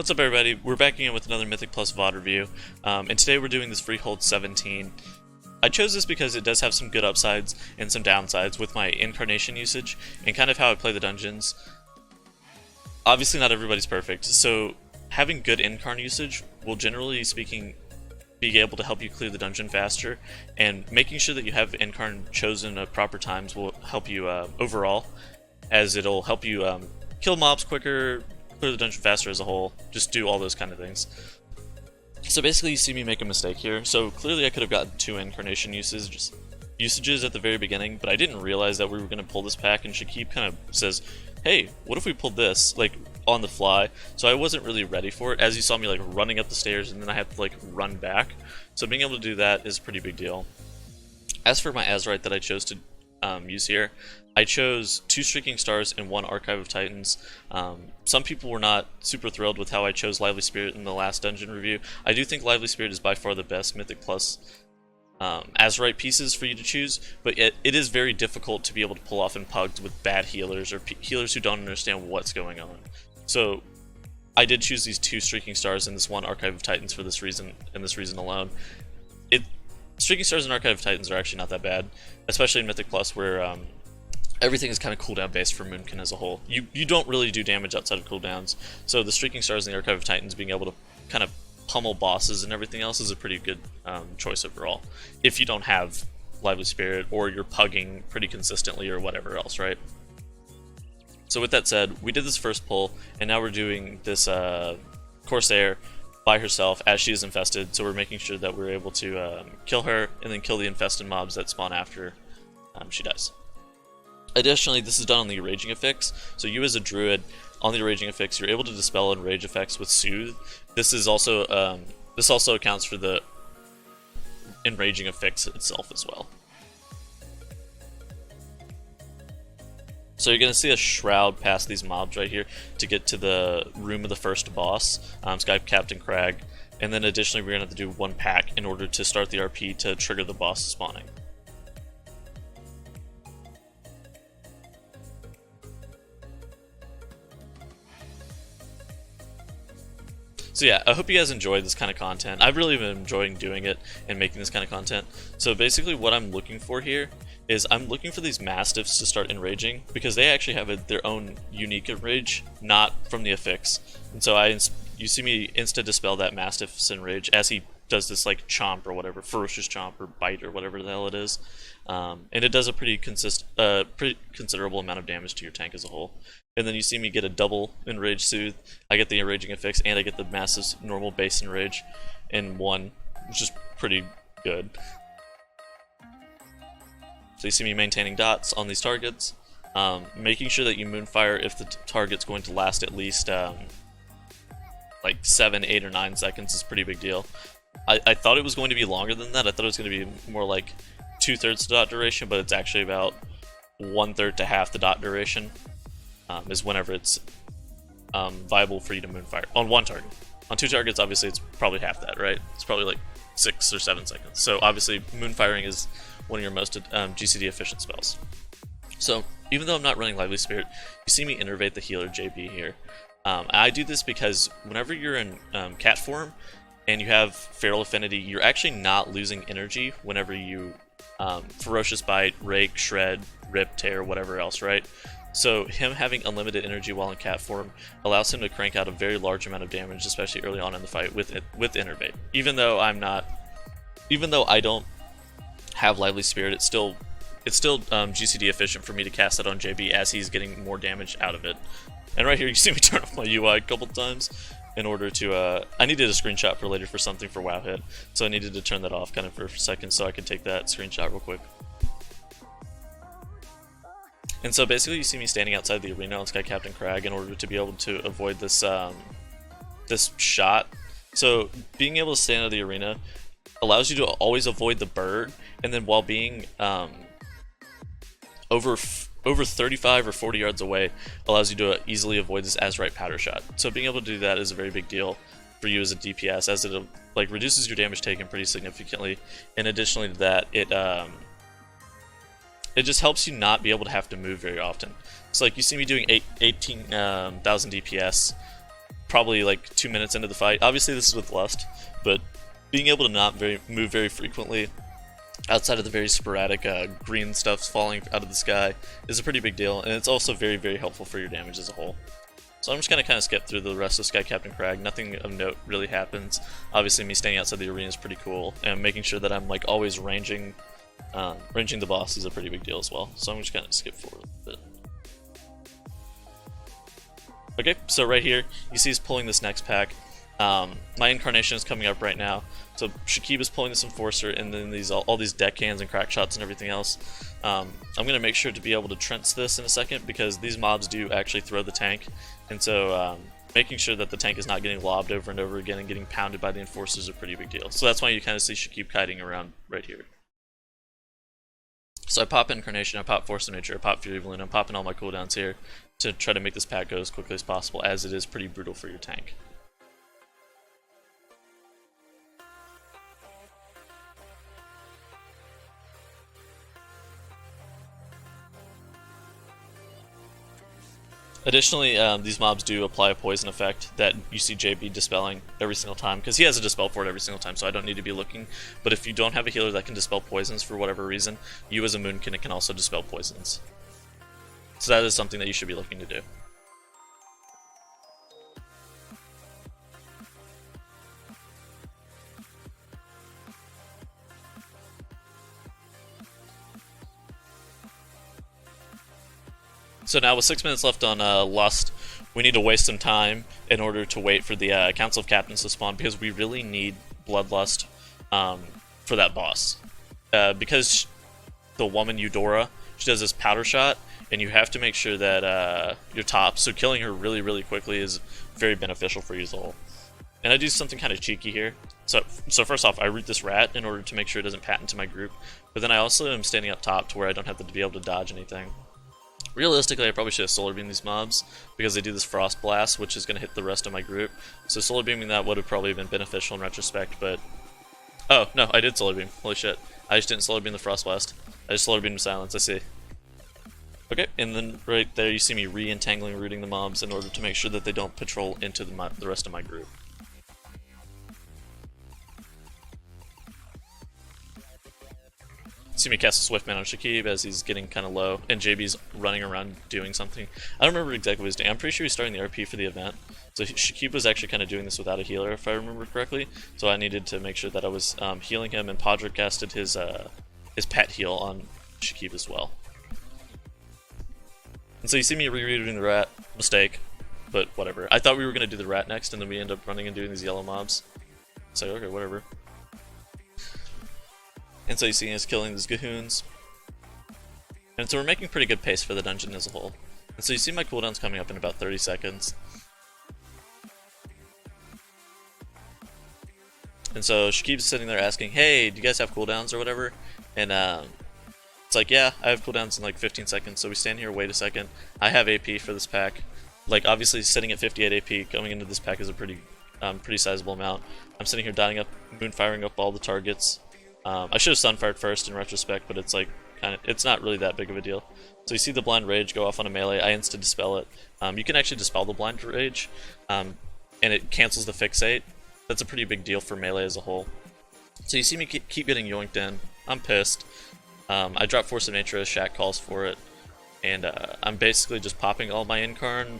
What's up, everybody? We're back again with another Mythic Plus VOD review, and today we're doing this Freehold 17. I chose this because it does have some good upsides and some downsides with my incarnation usage and kind of how I play the dungeons. Obviously not everybody's perfect, so having good incarn usage will, generally speaking, be able to help you clear the dungeon faster, and making sure that you have incarn chosen at proper times will help you overall, as it'll help you kill mobs quicker, clear the dungeon faster as a whole, just do all those kind of things. So basically you see me make a mistake here. So clearly I could have gotten 2 incarnation usages at the very beginning, but I didn't realize that we were going to pull this pack, and Shakib kind of says, hey, what if we pulled this, like, on the fly? So I wasn't really ready for it, as you saw me like running up the stairs and then I had to like run back. So being able to do that is a pretty big deal. As for my Azerite that I chose to use here, I chose 2 Streaking Stars and 1 Archive of Titans. Some people were not super thrilled with how I chose Lively Spirit in the last dungeon review. I do think Lively Spirit is by far the best Mythic Plus Azerite pieces for you to choose, but it is very difficult to be able to pull off in pugs with bad healers or healers who don't understand what's going on. So I did choose these 2 Streaking Stars and this 1 Archive of Titans for this reason, and this reason alone. Streaking Stars and Archive of Titans are actually not that bad, especially in Mythic Plus, where everything is kind of cooldown based for Moonkin as a whole. You don't really do damage outside of cooldowns, so the Streaking Stars and the Archive of Titans being able to kind of pummel bosses and everything else is a pretty good choice overall, if you don't have Lively Spirit or you're pugging pretty consistently or whatever else, right? So with that said, we did this first pull, and now we're doing this Corsair by herself as she is infested, so we're making sure that we're able to kill her and then kill the infested mobs that spawn after she dies. Additionally, this is done on the Enraging effects, so you as a Druid, on the Enraging effects, you're able to dispel Enrage effects with Soothe. This also accounts for the Enraging effects itself as well. So you're going to see a shroud past these mobs right here to get to the room of the first boss, Captain Kragg, and then additionally we're going to have to do 1 pack in order to start the RP to trigger the boss spawning. So yeah, I hope you guys enjoyed this kind of content. I've really been enjoying doing it and making this kind of content. So basically what I'm looking for here is I'm looking for these Mastiffs to start enraging, because they actually have their own unique enrage, not from the affix. And so you see me insta-dispel that Mastiff's enrage as he does this like chomp or whatever, ferocious chomp or bite or whatever the hell it is. And it does a pretty considerable amount of damage to your tank as a whole. And then you see me get a double Enrage Soothe. I get the Enraging effects and I get the Mastiff's normal base Enrage in one, which is pretty good. So you see me maintaining dots on these targets, making sure that you Moonfire if the target's going to last at least like 7, 8, or 9 seconds is a pretty big deal. I thought it was going to be longer than that. I thought it was going to be more like 2/3 the dot duration, but it's actually about 1/3 to half the dot duration. Is whenever it's viable for you to Moonfire on 1 target. On 2 targets, obviously, it's probably half that, right? It's probably like 6 or 7 seconds. So obviously, Moonfiring is one of your most GCD efficient spells. So even though I'm not running Lively Spirit, you see me innervate the healer JB here. I do this because whenever you're in cat form and you have Feral Affinity, you're actually not losing energy whenever you Ferocious Bite, Rake, Shred, Rip, Tear, whatever else, right? So him having unlimited energy while in cat form allows him to crank out a very large amount of damage, especially early on in the fight with Innervate. Even though I don't have Lively Spirit, it's still GCD efficient for me to cast that on JB as he's getting more damage out of it. And right here you see me turn off my UI a couple times in order to I needed a screenshot for later for something for WoW Hit, so I needed to turn that off kind of for a second so I could take that screenshot real quick. And so basically you see me standing outside the arena on Captain Kragg in order to be able to avoid this this shot. So being able to stand out of the arena allows you to always avoid the bird, and then while being over 35 or 40 yards away allows you to easily avoid this Azerite powder shot. So being able to do that is a very big deal for you as a DPS, as it like reduces your damage taken pretty significantly. And additionally to that, it just helps you not be able to have to move very often. So like you see me doing 18,000 DPS probably like 2 minutes into the fight. Obviously this is with Lust, but being able to not move very frequently outside of the very sporadic green stuff falling out of the sky is a pretty big deal, and it's also very helpful for your damage as a whole. So I'm just going to kind of skip through the rest of Sky Captain Kragg. Nothing of note really happens. Obviously me staying outside the arena is pretty cool, and making sure that I'm like always ranging the boss is a pretty big deal as well. So I'm just going to skip forward a bit. Okay, so right here, you see he's pulling this next pack. My incarnation is coming up right now. So Shakib is pulling this Enforcer, and then all these deckhands and crack shots and everything else. I'm going to make sure to be able to trench this in a second, because these mobs do actually throw the tank. And so making sure that the tank is not getting lobbed over and over again and getting pounded by the Enforcer is a pretty big deal. So that's why you kind of see Shakib kiting around right here. So I pop Incarnation, I pop Force of Nature, I pop Fury Balloon, I'm popping all my cooldowns here to try to make this pack go as quickly as possible, as it is pretty brutal for your tank. Additionally, these mobs do apply a poison effect that you see JB dispelling every single time, because he has a dispel for it every single time, so I don't need to be looking. But if you don't have a healer that can dispel poisons for whatever reason, you as a Moonkin can also dispel poisons. So that is something that you should be looking to do. So now with 6 minutes left on Lust, we need to waste some time in order to wait for the Council of Captains to spawn, because we really need Bloodlust for that boss. Because the woman Eudora, she does this powder shot, and you have to make sure that you're top, so killing her really quickly is very beneficial for you as a whole. And I do something kind of cheeky here. So first off, I root this rat in order to make sure it doesn't pat into my group, but then I also am standing up top to where I don't have to be able to dodge anything. Realistically, I probably should have solar beamed these mobs, because they do this frost blast, which is going to hit the rest of my group. So solar beaming that would have probably been beneficial in retrospect, but... Oh, no, I did solar beam. Holy shit. I just didn't solar beam the frost blast. I just solar beamed silence, I see. Okay, and then right there you see me re-entangling rooting the mobs in order to make sure that they don't patrol into the rest of my group. See me cast a Swift Man on Shakib as he's getting kind of low, and JB's running around doing something. I don't remember exactly what he's doing. I'm pretty sure he's starting the RP for the event. So Shakib was actually kind of doing this without a healer, if I remember correctly. So I needed to make sure that I was healing him, and Podrick casted his pet heal on Shakib as well. And so you see me rerouting the rat. Mistake, but whatever. I thought we were going to do the rat next, and then we end up running and doing these yellow mobs. So okay, whatever. And so you see us killing these Gahoons. And so we're making pretty good pace for the dungeon as a whole. And so you see my cooldowns coming up in about 30 seconds. And so Shakib's sitting there asking, hey, do you guys have cooldowns or whatever? And it's like, yeah, I have cooldowns in like 15 seconds. So we stand here, wait a second. I have AP for this pack. Like, obviously sitting at 58 AP going into this pack is a pretty sizable amount. I'm sitting here dotting up, moonfiring up all the targets. I should have sunfired first in retrospect, but it's like it's not really that big of a deal. So you see the blind rage go off on a melee. I insta dispel it. You can actually dispel the blind rage, and it cancels the fixate. That's a pretty big deal for melee as a whole. So you see me keep getting yoinked in. I'm pissed. I drop Force of Nature as Shaq calls for it, and I'm basically just popping all my incarn,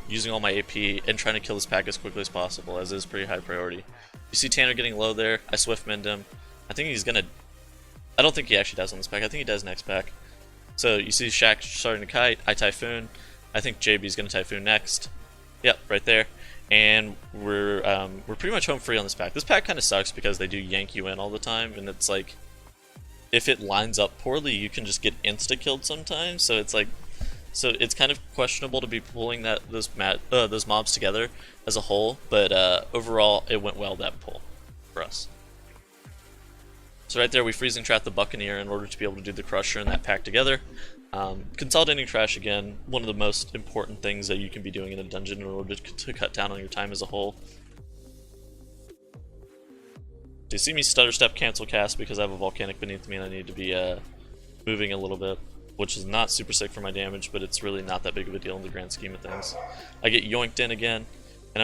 using all my AP, and trying to kill this pack as quickly as possible, as it is pretty high priority. You see Tanner getting low there. I swift mend him. I think he's gonna... I don't think he actually does on this pack. I think he does next pack. So you see Shaq starting to kite. I Typhoon. I think JB's gonna Typhoon next. Yep, right there. And we're pretty much home free on this pack. This pack kind of sucks because they do yank you in all the time, and it's like, if it lines up poorly, you can just get insta-killed sometimes. So it's like, it's kind of questionable to be pulling those mobs together as a whole. But overall, it went well, that pull for us. So right there, we freezing trap the Buccaneer in order to be able to do the Crusher and that pack together. Consolidating trash, again, one of the most important things that you can be doing in a dungeon in order to cut down on your time as a whole. So you see me stutter step cancel cast because I have a volcanic beneath me and I need to be moving a little bit, which is not super sick for my damage, but it's really not that big of a deal in the grand scheme of things. I get yoinked in again, And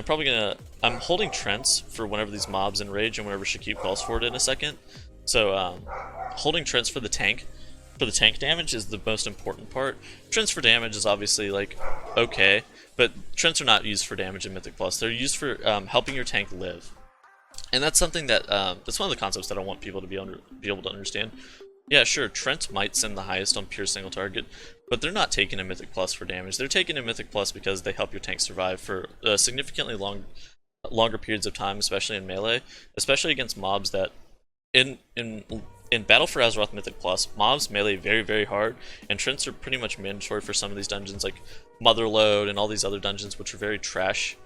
I'm holding Trents for whenever these mobs enrage and whenever Shakib calls for it in a second. So holding Trents for the tank damage is the most important part. Trents for damage is obviously like okay, but Trents are not used for damage in Mythic Plus. They're used for helping your tank live. And that's something that that's one of the concepts that I want people to be able to understand. Yeah, sure, Trent might send the highest on pure single target, but they're not taking a Mythic Plus for damage. They're taking a Mythic Plus because they help your tank survive for significantly longer periods of time, especially in melee, especially against mobs that in Battle for Azeroth Mythic Plus, mobs melee very, very hard, and Trents are pretty much mandatory for some of these dungeons, like Motherlode and all these other dungeons, which are very trash.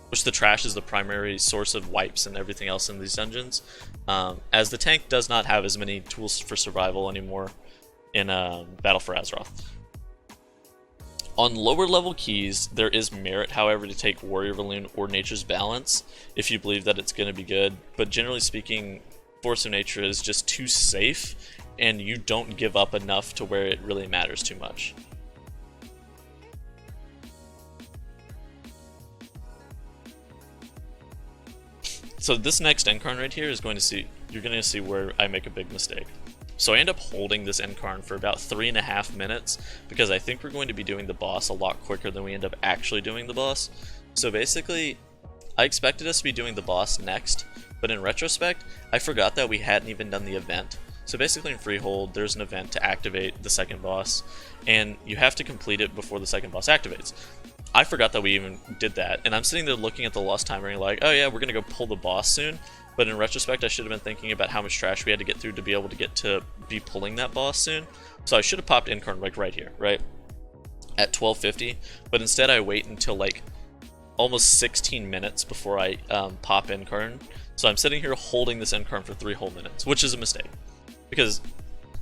Which the trash is the primary source of wipes and everything else in these dungeons, as the tank does not have as many tools for survival anymore in Battle for Azeroth. On lower level keys, there is merit, however, to take Warrior Balloon or Nature's Balance if you believe that it's going to be good, but generally speaking, Force of Nature is just too safe, and you don't give up enough to where it really matters too much. So this next Incarn right here is you're going to see where I make a big mistake. So I end up holding this Incarn for about 3.5 minutes because I think we're going to be doing the boss a lot quicker than we end up actually doing the boss. So basically, I expected us to be doing the boss next, but in retrospect, I forgot that we hadn't even done the event. So basically in Freehold, there's an event to activate the second boss, and you have to complete it before the second boss activates. I forgot that we even did that, and I'm sitting there looking at the lost timer and like, oh yeah, we're gonna go pull the boss soon. But in retrospect, I should have been thinking about how much trash we had to get through to be able to get to be pulling that boss soon. So I should have popped Incarn like right here, right? At 12:50, but instead I wait until like almost 16 minutes before I pop Incarn. So I'm sitting here holding this Incarn for 3 whole minutes, which is a mistake. Because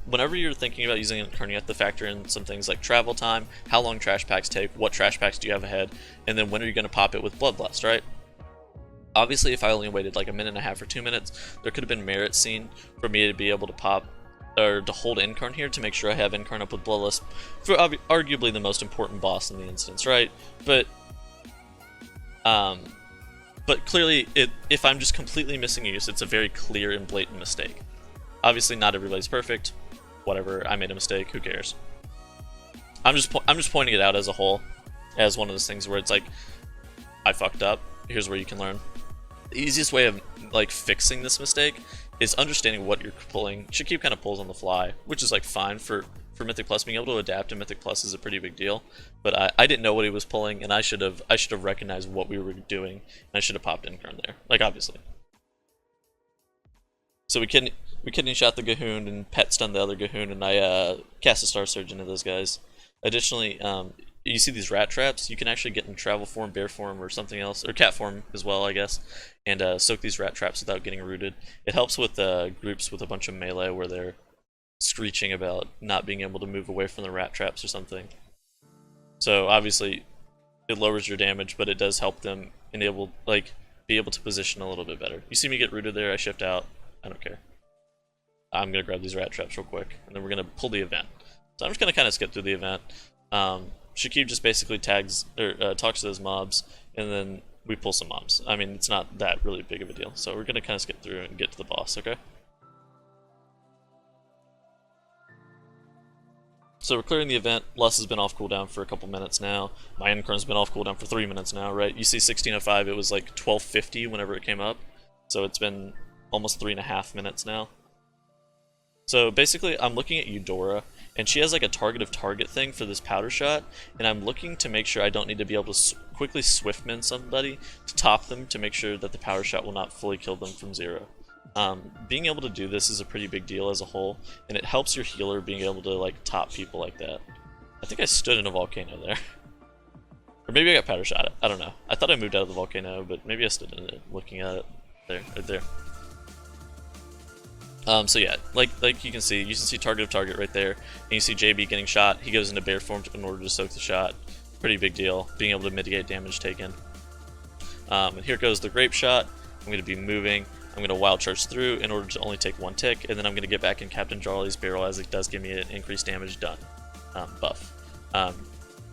whenever you're thinking about using Incarn, you have to factor in some things like travel time, how long trash packs take, what trash packs do you have ahead, and then when are you going to pop it with Bloodlust, right? Obviously, if I only waited like 1.5 minutes or 2 minutes, there could have been merit seen for me to be able to pop, or to hold Incarn here to make sure I have Incarn up with Bloodlust for arguably the most important boss in the instance, right? But clearly, if I'm just completely missing use, it's a very clear and blatant mistake. Obviously, not everybody's perfect. Whatever, I made a mistake. Who cares? I'm just pointing it out as a whole, as one of those things where it's like, I fucked up. Here's where you can learn. The easiest way of like fixing this mistake is understanding what you're pulling. Shakib kind of pulls on the fly, which is like fine for Mythic Plus. Being able to adapt to Mythic Plus is a pretty big deal. But I didn't know what he was pulling, and I should have recognized what we were doing, and I should have popped Incarn there, like obviously. So we kidney shot the Gahoon and pet stunned the other Gahoon, and I cast a Star Surge into those guys. Additionally, you see these rat traps. You can actually get in travel form, bear form, or something else, or cat form as well, I guess, and soak these rat traps without getting rooted. It helps with groups with a bunch of melee where they're screeching about not being able to move away from the rat traps or something. So obviously, it lowers your damage, but it does help them be able to position a little bit better. You see me get rooted there, I shift out. I don't care. I'm gonna grab these rat traps real quick, and then we're gonna pull the event. So I'm just gonna kind of skip through the event. Shakib just basically talks to those mobs, and then we pull some mobs. I mean, it's not that really big of a deal. So we're gonna kind of skip through and get to the boss, okay? So we're clearing the event. Lust has been off cooldown for a couple minutes now. My Incarn's been off cooldown for 3 minutes now, right? You see 16:05, it was like 12:50 whenever it came up. So it's been almost 3.5 minutes now. So basically, I'm looking at Eudora, and she has like a target of target thing for this powder shot, and I'm looking to make sure I don't need to be able to quickly swiftman somebody to top them to make sure that the powder shot will not fully kill them from 0. Being able to do this is a pretty big deal as a whole, and it helps your healer being able to like top people like that. I think I stood in a volcano there. Or maybe I got powder shot. I don't know. I thought I moved out of the volcano, but maybe I stood in it looking at it. There, right there. So yeah, like you can see target of target right there, and you see JB getting shot. He goes into bear form in order to soak the shot. Pretty big deal, being able to mitigate damage taken. And here goes the grape shot. I'm going to be moving. I'm going to wild charge through in order to only take 1 tick, and then I'm going to get back in Captain Charlie's barrel as it does give me an increased damage done buff.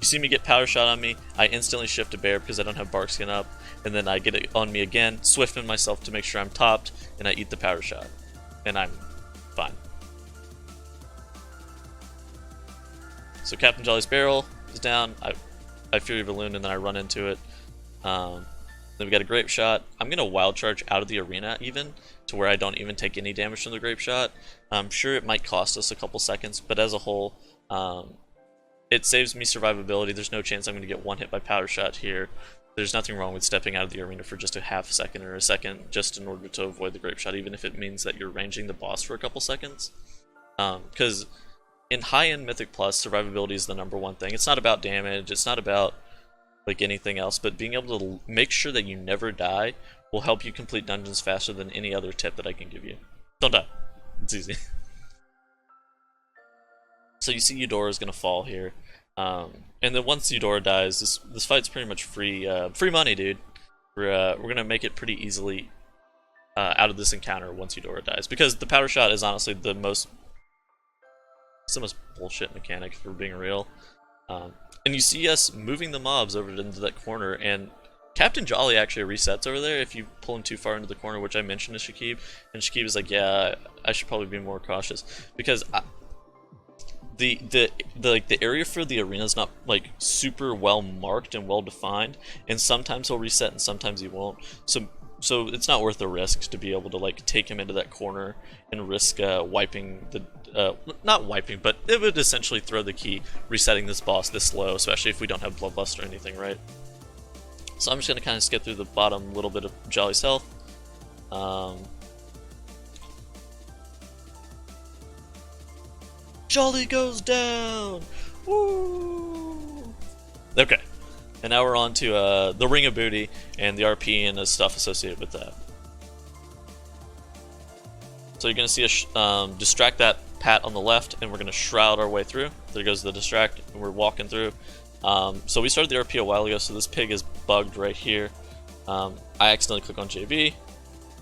You see me get power shot on me, I instantly shift to bear because I don't have bark skin up, and then I get it on me again, swiftman myself to make sure I'm topped, and I eat the power shot. And I'm fine. So Captain Jolly's barrel is down, I Fury Balloon, and then I run into it. Then we got a grape shot. I'm going to wild charge out of the arena even, to where I don't even take any damage from the grape shot. I'm sure it might cost us a couple seconds, but as a whole, it saves me survivability. There's no chance I'm going to get one hit by powder shot here. There's nothing wrong with stepping out of the arena for just a half second or a second just in order to avoid the grape shot, even if it means that you're ranging the boss for a couple seconds. Because in high-end Mythic Plus, survivability is the #1 thing. It's not about damage, it's not about like anything else, but being able to make sure that you never die will help you complete dungeons faster than any other tip that I can give you. Don't die. It's easy. So you see Eudora is going to fall here. And then once Eudora dies, this fight's pretty much free money, dude. We're going to make it pretty easily out of this encounter once Eudora dies. Because the powder shot is honestly the most bullshit mechanic, if we're being real. And you see us moving the mobs over into that corner, and Captain Jolly actually resets over there if you pull him too far into the corner, which I mentioned to Shakib, and Shakib is like, yeah, I should probably be more cautious, because the area for the arena is not like super well marked and well defined, and sometimes he'll reset and sometimes he won't. So it's not worth the risk to be able to like take him into that corner and risk wiping the not wiping, but it would essentially throw the key resetting this boss this slow, especially if we don't have Bloodlust or anything, right? So I'm just gonna kind of skip through the bottom little bit of Jolly's health. Jolly goes down! Woo! Okay, and now we're on to the Ring of Booty and the RP and the stuff associated with that. So you're going to see us distract that pat on the left, and we're going to shroud our way through. There goes the distract, and we're walking through. So we started the RP a while ago, so this pig is bugged right here. I accidentally click on JB,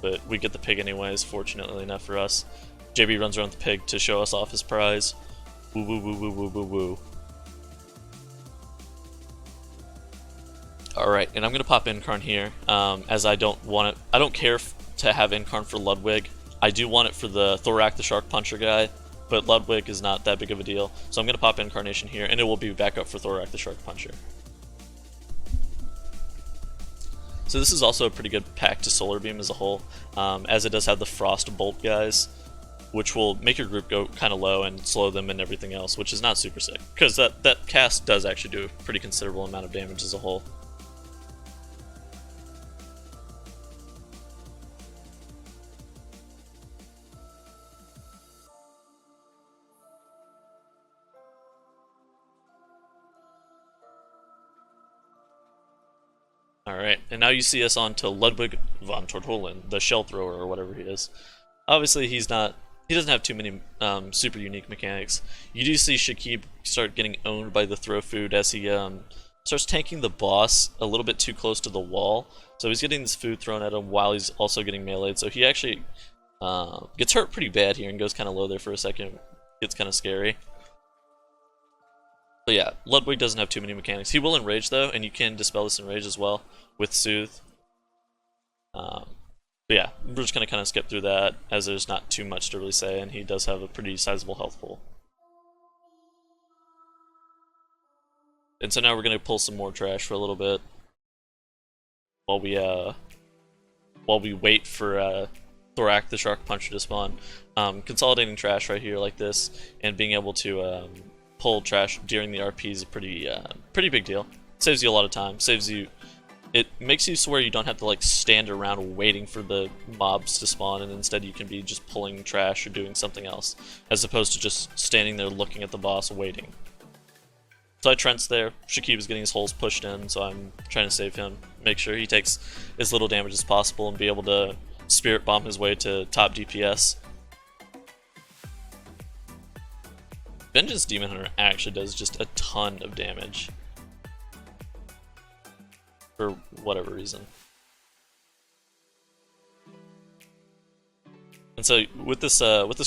but we get the pig anyways, fortunately enough for us. JB runs around the pig to show us off his prize. Woo woo woo woo woo woo woo. Alright, and I'm going to pop Incarn here, as I don't want it. I don't care to have Incarn for Ludwig. I do want it for the Thorak the Shark Puncher guy, but Ludwig is not that big of a deal. So I'm going to pop Incarnation here, and it will be back up for Thorak the Shark Puncher. So this is also a pretty good pack to Solar Beam as a whole, as it does have the Frost Bolt guys, which will make your group go kind of low and slow them and everything else, which is not super sick, because that cast does actually do a pretty considerable amount of damage as a whole. Alright, and now you see us on to Ludwig von Tortolin, the Shell Thrower, or whatever he is. Obviously, he doesn't have too many super unique mechanics. You do see Shakib start getting owned by the throw food as he starts tanking the boss a little bit too close to the wall. So he's getting this food thrown at him while he's also getting meleeed. So he actually gets hurt pretty bad here and goes kind of low there for a second. Gets kind of scary. But yeah, Ludwig doesn't have too many mechanics. He will enrage though, and you can dispel this enrage as well with Soothe. But yeah, we're just going to kind of skip through that, as there's not too much to really say, and he does have a pretty sizable health pool. And so now we're going to pull some more trash for a little bit, while we wait for Thorak the Shark Puncher to spawn. Consolidating trash right here like this, and being able to pull trash during the RP is a pretty big deal. Saves you a lot of time. It makes you so where you don't have to like stand around waiting for the mobs to spawn, and instead you can be just pulling trash or doing something else, as opposed to just standing there looking at the boss waiting. So I Trent's there. Shakib is getting his holes pushed in, so I'm trying to save him, make sure he takes as little damage as possible, and be able to Spirit Bomb his way to top DPS. Vengeance Demon Hunter actually does just a ton of damage, for whatever reason. And so with this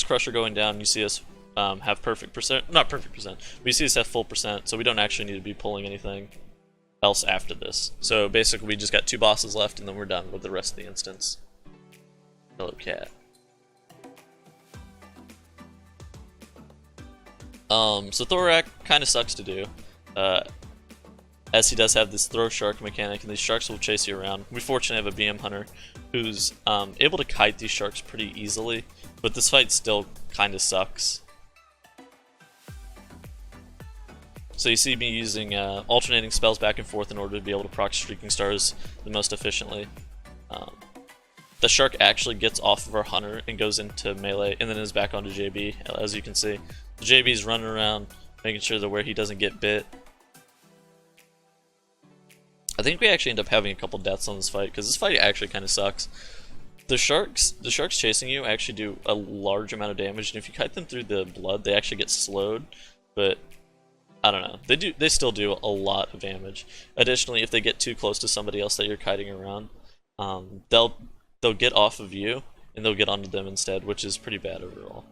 Crusher going down, you see us have perfect percent, not perfect percent, we see this have full percent, so we don't actually need to be pulling anything else after this. So basically we just got 2 bosses left and then we're done with the rest of the instance. Hello, cat. So Thorak kind of sucks to do, as he does have this throw shark mechanic, and these sharks will chase you around. We fortunately have a BM hunter who's able to kite these sharks pretty easily, but this fight still kind of sucks. So you see me using alternating spells back and forth in order to be able to proc Streaking Stars the most efficiently. The shark actually gets off of our hunter and goes into melee, and then is back onto JB, as you can see. JB's running around, making sure that where he doesn't get bit. I think we actually end up having a couple deaths on this fight, because this fight actually kind of sucks. The sharks chasing you actually do a large amount of damage, and if you kite them through the blood, they actually get slowed, but I don't know. They still do a lot of damage. Additionally, if they get too close to somebody else that you're kiting around, they'll get off of you, and they'll get onto them instead, which is pretty bad overall.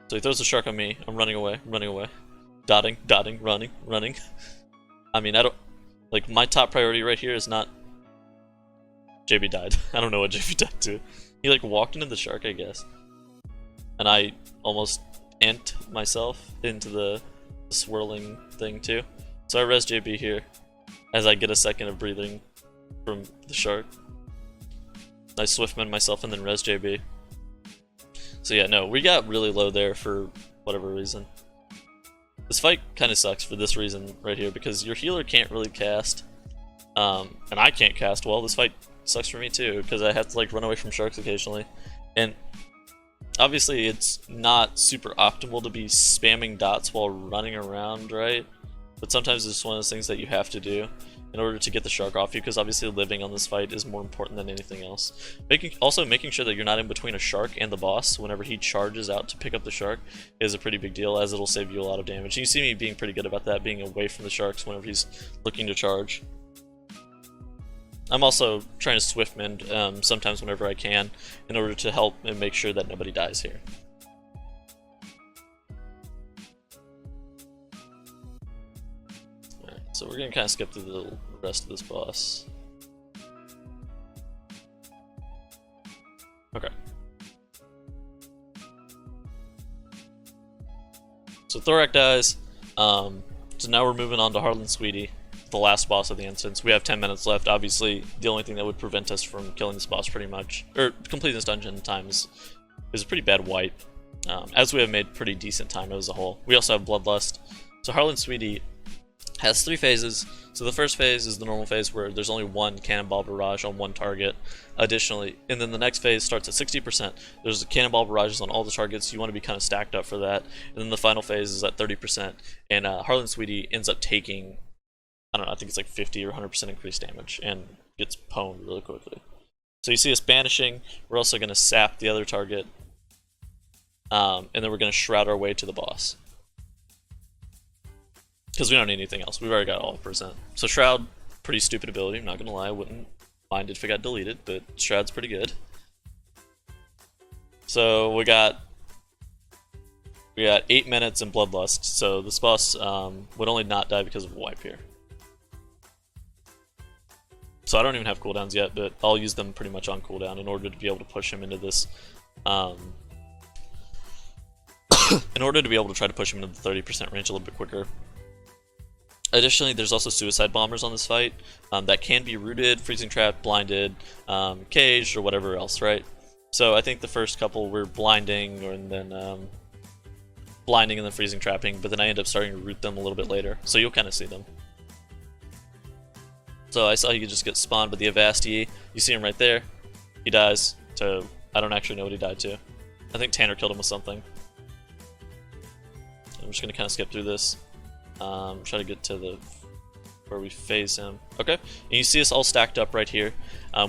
So he throws the shark on me. I'm running away. I'm running away. Dotting, dotting, running, running. I mean, I don't... Like, my top priority right here is not... JB died. I don't know what JB died to. He, like, walked into the shark, I guess. And I almost ant myself into the swirling thing, too. So I res JB here, as I get a second of breathing from the shark. I Swiftman myself and then res JB. So yeah, no, we got really low there for whatever reason. This fight kind of sucks for this reason right here, because your healer can't really cast, and I can't cast well. This fight sucks for me too, because I have to like run away from sharks occasionally. And obviously it's not super optimal to be spamming dots while running around, right? But sometimes it's one of those things that you have to do in order to get the shark off you, because obviously living on this fight is more important than anything else. Also making sure that you're not in between a shark and the boss whenever he charges out to pick up the shark is a pretty big deal, as it'll save you a lot of damage. You see me being pretty good about that, being away from the sharks whenever he's looking to charge. I'm also trying to swift mend sometimes whenever I can in order to help and make sure that nobody dies here. So we're gonna kind of skip through the rest of this boss. Okay. So Thorak dies. So now we're moving on to Harlan Sweete, the last boss of the instance. We have 10 minutes left. Obviously, the only thing that would prevent us from killing this boss pretty much, or completing this dungeon in time, is a pretty bad wipe. As we have made pretty decent time as a whole. We also have Bloodlust. So Harlan Sweete has 3 phases. So the first phase is the normal phase where there's only one cannonball barrage on one target. Additionally, and then the next phase starts at 60%. There's cannonball barrages on all the targets. You want to be kind of stacked up for that. And then the final phase is at 30%. And Harlan Sweete ends up taking, I don't know, I think it's like 50 or 100% increased damage and gets pwned really quickly. So you see us banishing. We're also going to sap the other target. And then we're going to shroud our way to the boss, because we don't need anything else. We've already got all percent. So Shroud, pretty stupid ability, I'm not gonna lie. I wouldn't mind it if it got deleted, but Shroud's pretty good. So we got 8 minutes in Bloodlust, so this boss would only not die because of a wipe here. So I don't even have cooldowns yet, but I'll use them pretty much on cooldown in order to be able to push him into this in order to be able to try to push him into the 30% range a little bit quicker. Additionally, there's also suicide bombers on this fight that can be rooted, freezing trapped, blinded, caged, or whatever else, right? So I think the first couple were blinding, and then blinding and then freezing trapping, but then I end up starting to root them a little bit later, so you'll kind of see them. So I saw he could just get spawned by the Avasti. You see him right there. He dies to, I don't actually know what he died to. I think Tanner killed him with something. I'm just going to kind of skip through this. Try to get to the where we phase him. Okay, and you see us all stacked up right here.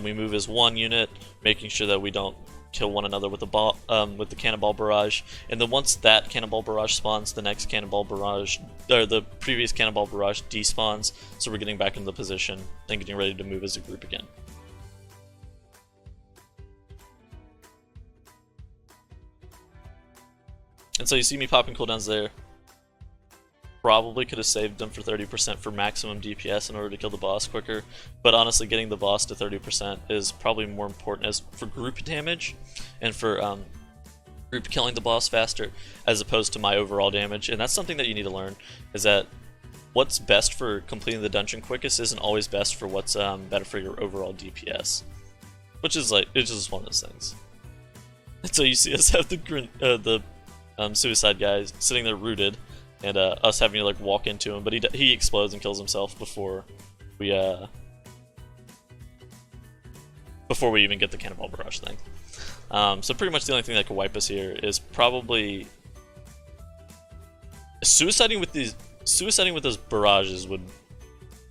We move as one unit, making sure that we don't kill one another with the cannonball barrage. And then once that cannonball barrage spawns, the next cannonball barrage, or the previous cannonball barrage, despawns. So we're getting back into the position and getting ready to move as a group again. And so you see me popping cooldowns there. Probably could have saved them for 30% for maximum DPS in order to kill the boss quicker, but honestly getting the boss to 30% is probably more important as for group damage and for group killing the boss faster as opposed to my overall damage. And that's something that you need to learn, is that what's best for completing the dungeon quickest isn't always best for what's better for your overall DPS, which is like, it's just one of those things. And so you see us have the suicide guy sitting there rooted, and us having to like walk into him, but he explodes and kills himself before we even get the cannonball barrage thing. So pretty much the only thing that could wipe us here is probably suiciding with those barrages would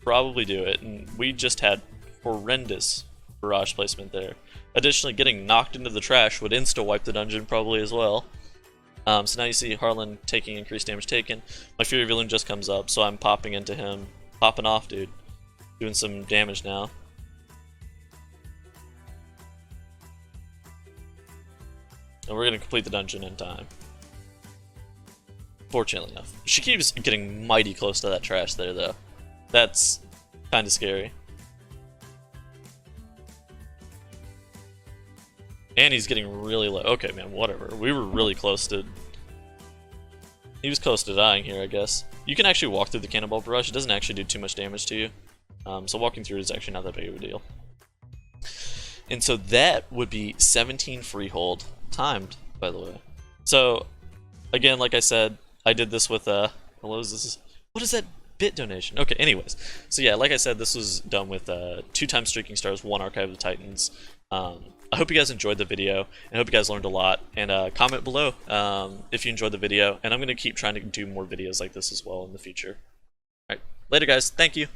probably do it, and we just had horrendous barrage placement there. Additionally, getting knocked into the trash would insta wipe the dungeon probably as well. So now you see Harlan taking increased damage taken. My Fury Villain just comes up, so I'm popping into him. Popping off, dude. Doing some damage now. And we're going to complete the dungeon in time. Fortunately enough. She keeps getting mighty close to that trash there, though. That's kind of scary. And he's getting really low. Okay, man, whatever. We were really close to... He was close to dying here, I guess. You can actually walk through the cannonball barrage. It doesn't actually do too much damage to you. So walking through is actually not that big of a deal. And so that would be 17 Freehold. Timed, by the way. So, again, like I said, I did this with, what is that bit donation? Okay, anyways. So yeah, like I said, this was done with 2 Streaking Stars, 1 Archive of the Titans. I hope you guys enjoyed the video, and I hope you guys learned a lot, and comment below if you enjoyed the video, and I'm going to keep trying to do more videos like this as well in the future. Alright, later guys, thank you!